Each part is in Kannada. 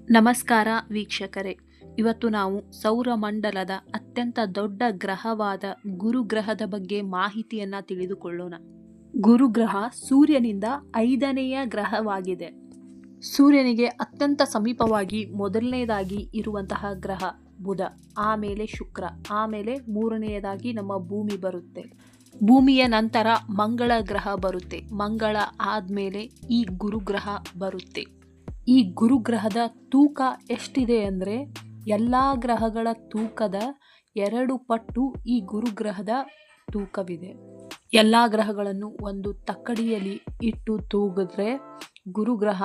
ನಮಸ್ಕಾರ ವೀಕ್ಷಕರೇ, ಇವತ್ತು ನಾವು ಸೌರಮಂಡಲದ ಅತ್ಯಂತ ದೊಡ್ಡ ಗ್ರಹವಾದ ಗುರುಗ್ರಹದ ಬಗ್ಗೆ ಮಾಹಿತಿಯನ್ನು ತಿಳಿದುಕೊಳ್ಳೋಣ. ಗುರುಗ್ರಹ ಸೂರ್ಯನಿಂದ 5ನೆಯ ಗ್ರಹವಾಗಿದೆ. ಸೂರ್ಯನಿಗೆ ಅತ್ಯಂತ ಸಮೀಪವಾಗಿ ಮೊದಲನೆಯದಾಗಿ ಇರುವಂತಹ ಗ್ರಹ ಬುಧ, ಆಮೇಲೆ ಶುಕ್ರ, ಆಮೇಲೆ 3ನೇಯದಾಗಿ ನಮ್ಮ ಭೂಮಿ ಬರುತ್ತೆ. ಭೂಮಿಯ ನಂತರ ಮಂಗಳ ಗ್ರಹ ಬರುತ್ತೆ. ಮಂಗಳ ಆದಮೇಲೆ ಈ ಗುರುಗ್ರಹ ಬರುತ್ತೆ. ಈ ಗುರುಗ್ರಹದ ತೂಕ ಎಷ್ಟಿದೆ ಅಂದರೆ ಎಲ್ಲ ಗ್ರಹಗಳ ತೂಕದ 2 ಪಟ್ಟು ಈ ಗುರುಗ್ರಹದ ತೂಕವಿದೆ. ಎಲ್ಲ ಗ್ರಹಗಳನ್ನು ಒಂದು ತಕ್ಕಡಿಯಲ್ಲಿ ಇಟ್ಟು ತೂಗಿದ್ರೆ ಗುರುಗ್ರಹ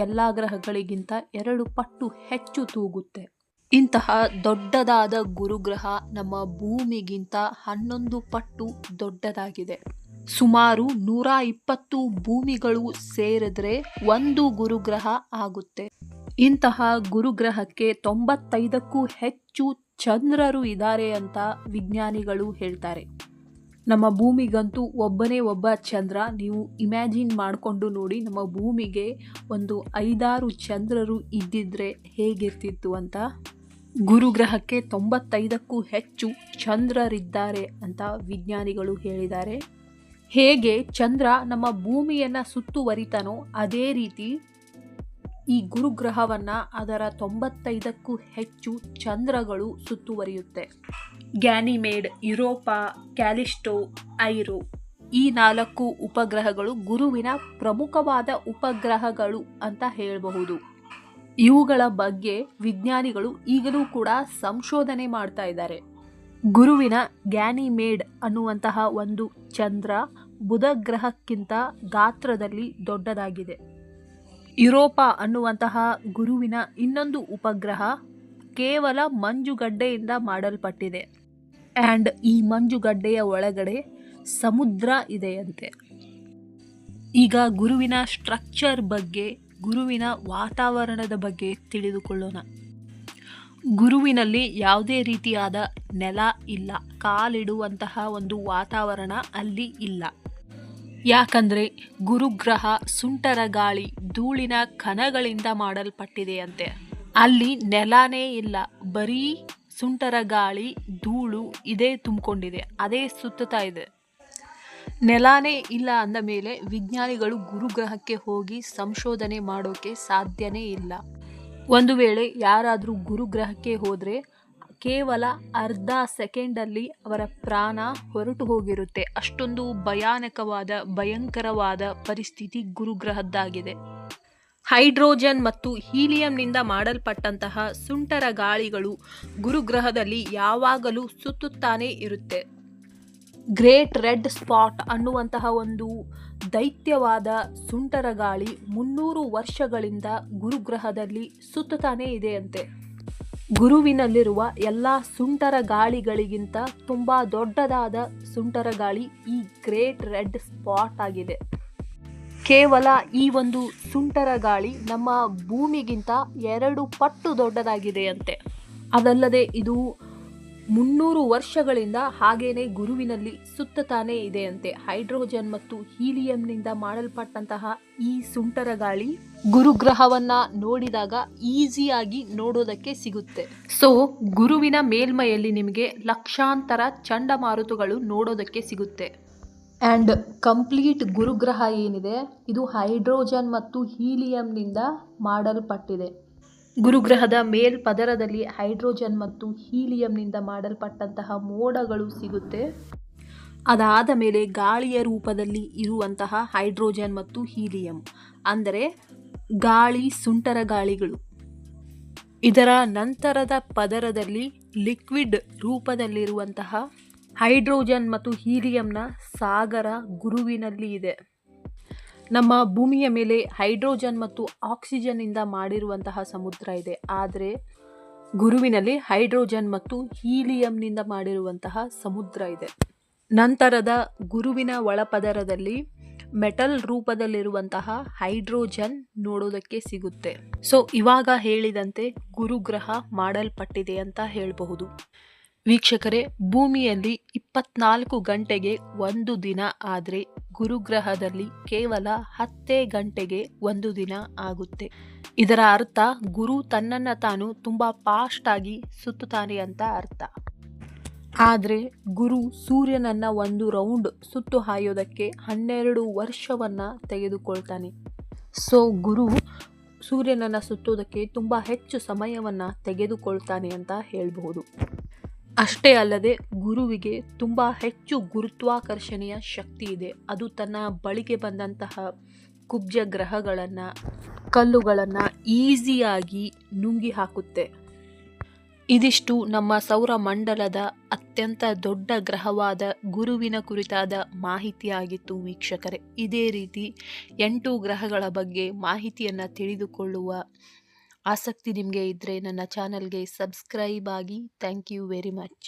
ಎಲ್ಲ ಗ್ರಹಗಳಿಗಿಂತ 2 ಪಟ್ಟು ಹೆಚ್ಚು ತೂಗುತ್ತೆ. ಇಂತಹ ದೊಡ್ಡದಾದ ಗುರುಗ್ರಹ ನಮ್ಮ ಭೂಮಿಗಿಂತ 11 ಪಟ್ಟು ದೊಡ್ಡದಾಗಿದೆ. ಸುಮಾರು 120 ಭೂಮಿಗಳು ಸೇರಿದ್ರೆ ಒಂದು ಗುರುಗ್ರಹ ಆಗುತ್ತೆ. ಇಂತಹ ಗುರುಗ್ರಹಕ್ಕೆ 95ಕ್ಕೂ ಹೆಚ್ಚು ಚಂದ್ರರು ಇದ್ದಾರೆ ಅಂತ ವಿಜ್ಞಾನಿಗಳು ಹೇಳ್ತಾರೆ. ನಮ್ಮ ಭೂಮಿಗಂತೂ ಒಬ್ಬನೇ ಒಬ್ಬ ಚಂದ್ರ. ನೀವು ಇಮ್ಯಾಜಿನ್ ಮಾಡಿಕೊಂಡು ನೋಡಿ, ನಮ್ಮ ಭೂಮಿಗೆ ಒಂದು 5-6 ಚಂದ್ರರು ಇದ್ದಿದ್ರೆ ಹೇಗಿರ್ತಿತ್ತು ಅಂತ. ಗುರುಗ್ರಹಕ್ಕೆ 95ಕ್ಕೂ ಹೆಚ್ಚು ಚಂದ್ರರಿದ್ದಾರೆ ಅಂತ ವಿಜ್ಞಾನಿಗಳು ಹೇಳಿದ್ದಾರೆ. ಹೇಗೆ ಚಂದ್ರ ನಮ್ಮ ಭೂಮಿಯನ್ನು ಸುತ್ತುವರಿತಾನೋ ಅದೇ ರೀತಿ ಈ ಗುರುಗ್ರಹವನ್ನು ಅದರ 95ಕ್ಕೂ ಹೆಚ್ಚು ಚಂದ್ರಗಳು ಸುತ್ತುವರಿಯುತ್ತೆ. ಗ್ಯಾನಿಮೇಡ್, ಯುರೋಪಾ, ಕ್ಯಾಲಿಸ್ಟೋ, ಐರೋ ಈ 4 ಉಪಗ್ರಹಗಳು ಗುರುವಿನ ಪ್ರಮುಖವಾದ ಉಪಗ್ರಹಗಳು ಅಂತ ಹೇಳಬಹುದು. ಇವುಗಳ ಬಗ್ಗೆ ವಿಜ್ಞಾನಿಗಳು ಈಗಲೂ ಕೂಡ ಸಂಶೋಧನೆ ಮಾಡ್ತಾ ಇದ್ದಾರೆ. ಗುರುವಿನ ಗ್ಯಾನಿಮೇಡ್ ಅನ್ನುವಂತಹ ಒಂದು ಚಂದ್ರ ಬುಧ ಗ್ರಹಕ್ಕಿಂತ ಗಾತ್ರದಲ್ಲಿ ದೊಡ್ಡದಾಗಿದೆ. ಯುರೋಪಾ ಅನ್ನುವಂತಹ ಗುರುವಿನ ಇನ್ನೊಂದು ಉಪಗ್ರಹ ಕೇವಲ ಮಂಜುಗಡ್ಡೆಯಿಂದ ಮಾಡಲ್ಪಟ್ಟಿದೆ. ಆ್ಯಂಡ್ ಈ ಮಂಜುಗಡ್ಡೆಯ ಒಳಗಡೆ ಸಮುದ್ರ ಇದೆಯಂತೆ. ಈಗ ಗುರುವಿನ ಸ್ಟ್ರಕ್ಚರ್ ಬಗ್ಗೆ, ಗುರುವಿನ ವಾತಾವರಣದ ಬಗ್ಗೆ ತಿಳಿದುಕೊಳ್ಳೋಣ. ಗುರುವಿನಲ್ಲಿ ಯಾವುದೇ ರೀತಿಯಾದ ನೆಲ ಇಲ್ಲ, ಕಾಲಿಡುವಂತಹ ಒಂದು ವಾತಾವರಣ ಅಲ್ಲಿ ಇಲ್ಲ. ಯಾಕಂದರೆ ಗುರುಗ್ರಹ ಸುಂಟರ ಗಾಳಿ, ಧೂಳಿನ ಕಣಗಳಿಂದ ಮಾಡಲ್ಪಟ್ಟಿದೆಯಂತೆ. ಅಲ್ಲಿ ನೆಲನೇ ಇಲ್ಲ, ಬರೀ ಸುಂಟರ ಗಾಳಿ, ಧೂಳು ಇದೇ ತುಂಬಿಕೊಂಡಿದೆ, ಅದೇ ಸುತ್ತುತ್ತಾ ಇದೆ. ನೆಲನೇ ಇಲ್ಲ ಅಂದ ಮೇಲೆ ವಿಜ್ಞಾನಿಗಳು ಗುರುಗ್ರಹಕ್ಕೆ ಹೋಗಿ ಸಂಶೋಧನೆ ಮಾಡೋಕ್ಕೆ ಸಾಧ್ಯನೇ ಇಲ್ಲ. ಒಂದು ವೇಳೆ ಯಾರಾದರೂ ಗುರುಗ್ರಹಕ್ಕೆ ಹೋದರೆ ಕೇವಲ ಅರ್ಧ ಸೆಕೆಂಡಲ್ಲಿ ಅವರ ಪ್ರಾಣ ಹೊರಟು ಹೋಗಿರುತ್ತೆ. ಅಷ್ಟೊಂದು ಭಯಂಕರವಾದ ಪರಿಸ್ಥಿತಿ ಗುರುಗ್ರಹದ್ದಾಗಿದೆ. ಹೈಡ್ರೋಜನ್ ಮತ್ತು ಹೀಲಿಯಂನಿಂದ ಮಾಡಲ್ಪಟ್ಟಂತಹ ಸುಂಟರ ಗಾಳಿಗಳು ಗುರುಗ್ರಹದಲ್ಲಿ ಯಾವಾಗಲೂ ಸುತ್ತುತ್ತಾನೇ ಇರುತ್ತೆ. ಗ್ರೇಟ್ ರೆಡ್ ಸ್ಪಾಟ್ ಅನ್ನುವಂತಹ ಒಂದು ದೈತ್ಯವಾದ ಸುಂಟರ ಗಾಳಿ 300 ವರ್ಷಗಳಿಂದ ಗುರುಗ್ರಹದಲ್ಲಿ ಸುತ್ತುತ್ತಾನೇ ಇದೆಯಂತೆ. ಗುರುವಿನಲ್ಲಿರುವ ಎಲ್ಲ ಸುಂಟರ ಗಾಳಿಗಳಿಗಿಂತ ತುಂಬ ದೊಡ್ಡದಾದ ಸುಂಟರ ಗಾಳಿ ಈ ಗ್ರೇಟ್ ರೆಡ್ ಸ್ಪಾಟ್ ಆಗಿದೆ. ಕೇವಲ ಈ ಒಂದು ಸುಂಟರ ಗಾಳಿ ನಮ್ಮ ಭೂಮಿಗಿಂತ 2 ಪಟ್ಟು ದೊಡ್ಡದಾಗಿದೆಯಂತೆ. ಅದಲ್ಲದೆ ಇದು 300 ವರ್ಷಗಳಿಂದ ಹಾಗೇನೆ ಗುರುವಿನಲ್ಲಿ ಸುತ್ತತಾನೇ ಇದೆಯಂತೆ. ಹೈಡ್ರೋಜನ್ ಮತ್ತು ಹೀಲಿಯಂನಿಂದ ಮಾಡಲ್ಪಟ್ಟಂತಹ ಈ ಸುಂಟರ ಗಾಳಿ ಗುರುಗ್ರಹವನ್ನ ನೋಡಿದಾಗ ಈಸಿಯಾಗಿ ನೋಡೋದಕ್ಕೆ ಸಿಗುತ್ತೆ. ಸೊ ಗುರುವಿನ ಮೇಲ್ಮೈಯಲ್ಲಿ ನಿಮಗೆ ಲಕ್ಷಾಂತರ ಚಂಡಮಾರುತಗಳು ನೋಡೋದಕ್ಕೆ ಸಿಗುತ್ತೆ. ಆ್ಯಂಡ್ ಕಂಪ್ಲೀಟ್ ಗುರುಗ್ರಹ ಏನಿದೆ ಇದು ಹೈಡ್ರೋಜನ್ ಮತ್ತು ಹೀಲಿಯಂನಿಂದ ಮಾಡಲ್ಪಟ್ಟಿದೆ. ಗುರುಗ್ರಹದ ಮೇಲ್ಪದರದಲ್ಲಿ ಹೈಡ್ರೋಜನ್ ಮತ್ತು ಹೀಲಿಯಂನಿಂದ ಮಾಡಲ್ಪಟ್ಟಂತಹ ಮೋಡಗಳು ಸಿಗುತ್ತೆ. ಅದಾದ ಮೇಲೆ ಗಾಳಿಯ ರೂಪದಲ್ಲಿ ಇರುವಂತಹ ಹೈಡ್ರೋಜನ್ ಮತ್ತು ಹೀಲಿಯಂ ಅಂದರೆ ಗಾಳಿ, ಸುಂಟರ ಗಾಳಿಗಳು. ಇದರ ನಂತರದ ಪದರದಲ್ಲಿ ಲಿಕ್ವಿಡ್ ರೂಪದಲ್ಲಿರುವಂತಹ ಹೈಡ್ರೋಜನ್ ಮತ್ತು ಹೀಲಿಯಂನ ಸಾಗರ ಗುರುವಿನಲ್ಲಿ ಇದೆ. ನಮ್ಮ ಭೂಮಿಯ ಮೇಲೆ ಹೈಡ್ರೋಜನ್ ಮತ್ತು ಆಕ್ಸಿಜನ್ನಿಂದ ಮಾಡಿರುವಂತಹ ಸಮುದ್ರ ಇದೆ. ಆದರೆ ಗುರುವಿನಲ್ಲಿ ಹೈಡ್ರೋಜನ್ ಮತ್ತು ಹೀಲಿಯಂನಿಂದ ಮಾಡಿರುವಂತಹ ಸಮುದ್ರ ಇದೆ. ನಂತರದ ಗುರುವಿನ ಒಳಪದರದಲ್ಲಿ ಮೆಟಲ್ ರೂಪದಲ್ಲಿರುವಂತಹ ಹೈಡ್ರೋಜನ್ ನೋಡೋದಕ್ಕೆ ಸಿಗುತ್ತೆ. ಸೊ ಇವಾಗ ಹೇಳಿದಂತೆ ಗುರುಗ್ರಹ ಮಾಡಲ್ಪಟ್ಟಿದೆ ಅಂತ ಹೇಳಬಹುದು. ವೀಕ್ಷಕರೇ, ಭೂಮಿಯಲ್ಲಿ 24 ಗಂಟೆಗೆ ಒಂದು ದಿನ ಆದರೆ ಗುರುಗ್ರಹದಲ್ಲಿ ಕೇವಲ 10 ಗಂಟೆಗೆ ಒಂದು ದಿನ ಆಗುತ್ತೆ. ಇದರ ಅರ್ಥ ಗುರು ತನ್ನನ್ನು ತಾನು ತುಂಬ ಫಾಸ್ಟ್ ಆಗಿ ಸುತ್ತುತ್ತಾನೆ ಅಂತ ಅರ್ಥ. ಆದರೆ ಗುರು ಸೂರ್ಯನನ್ನ ಒಂದು ರೌಂಡ್ ಸುತ್ತು ಹಾಯೋದಕ್ಕೆ 12 ವರ್ಷವನ್ನ ತೆಗೆದುಕೊಳ್ತಾನೆ. ಸೊ ಗುರು ಸೂರ್ಯನನ್ನ ಸುತ್ತೋದಕ್ಕೆ ತುಂಬ ಹೆಚ್ಚು ಸಮಯವನ್ನ ತೆಗೆದುಕೊಳ್ತಾನೆ ಅಂತ ಹೇಳ್ಬಹುದು. ಅಷ್ಟೇ ಅಲ್ಲದೆ ಗುರುವಿಗೆ ತುಂಬ ಹೆಚ್ಚು ಗುರುತ್ವಾಕರ್ಷಣೆಯ ಶಕ್ತಿ ಇದೆ. ಅದು ತನ್ನ ಬಳಿಗೆ ಬಂದಂತಹ ಕುಬ್ಜ ಗ್ರಹಗಳನ್ನು, ಕಲ್ಲುಗಳನ್ನು ಈಸಿಯಾಗಿ ನುಂಗಿ ಹಾಕುತ್ತೆ. ಇದಿಷ್ಟು ನಮ್ಮ ಸೌರಮಂಡಲದ ಅತ್ಯಂತ ದೊಡ್ಡ ಗ್ರಹವಾದ ಗುರುವಿನ ಕುರಿತಾದ ಮಾಹಿತಿಯಾಗಿತ್ತು ವೀಕ್ಷಕರೇ. ಇದೇ ರೀತಿ 8 ಗ್ರಹಗಳ ಬಗ್ಗೆ ಮಾಹಿತಿಯನ್ನು ತಿಳಿದುಕೊಳ್ಳುವ ಆಸಕ್ತಿ ನಿಮಗೆ ಇದ್ದರೆ ನನ್ನ ಚಾನಲ್ಗೆ ಸಬ್ಸ್ಕ್ರೈಬ್ ಆಗಿ. Thank you very much.